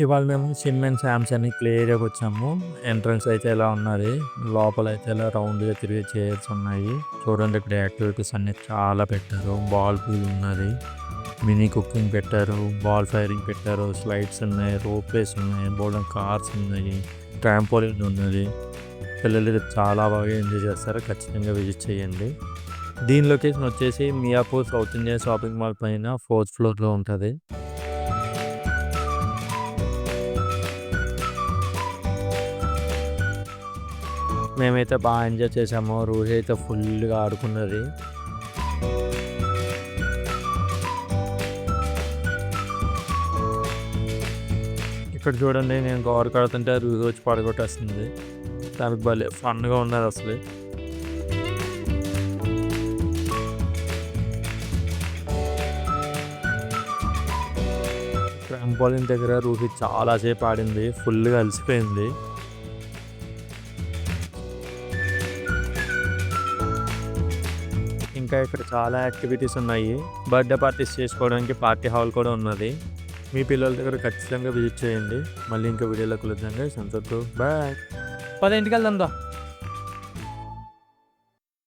ఇవాళ మేము SIM and శామ్స్ అని ప్లే ఏరియాకి వచ్చాము. ఎంట్రన్స్ అయితే ఇలా ఉన్నది. లోపల అయితే ఇలా రౌండ్‌గా తిరిగే చైర్స్ ఉన్నాయి. చూడండి ఇక్కడ యాక్టివిటీస్ అన్నీ చాలా పెట్టారు. బాల్ పూల్ ఉన్నది. మినీ కుకింగ్ పెట్టారు. బాల్ ఫైరింగ్ పెట్టారు. స్లైడ్స్ ఉన్నాయి. రోప్‌వేస్ ఉన్నాయి. బోలెడన్ని కార్స్ ఉన్నాయి. ట్రాంపోలిన్ ఉన్నది. పిల్లలు ఇది చాలా బాగా ఎంజాయ్ చేస్తారు. ఖచ్చితంగా విజిట్ చేయండి. దీని లొకేషన్ వచ్చేసి Miyapur south India shopping mall పైన 4th ఫ్లోర్‌లో ఉంటది. మేమైతే బాగా ఎంజాయ్ చేసాము. రూహి అయితే ఫుల్‌గా ఆడుకున్నది. ఇక్కడ చూడండి నేను కవర్ కడుతుంటే రూహి వచ్చి పడగొట్టేస్తుంది. దానికి భలే ఫన్‌గా ఉన్నది అసలు. ట్రాంపోలిన్ దగ్గర రూహి చాలా సేపు ఆడింది. ఫుల్‌గా అలసిపోయింది. ఇంకా ఇక్కడ చాలా యాక్టివిటీస్ ఉన్నాయి. బర్త్‌డే పార్టీస్ చేసుకోవడానికి పార్టీ హాల్ కూడా ఉన్నది. మీ పిల్లల దగ్గర ఖచ్చితంగా విజిట్ చేయండి. మళ్ళీ ఇంకో వీడియోలో కలుద్దాం గైస్. అంతవరకు బాయ్. పద ఇంటికి వెళ్దాం దా.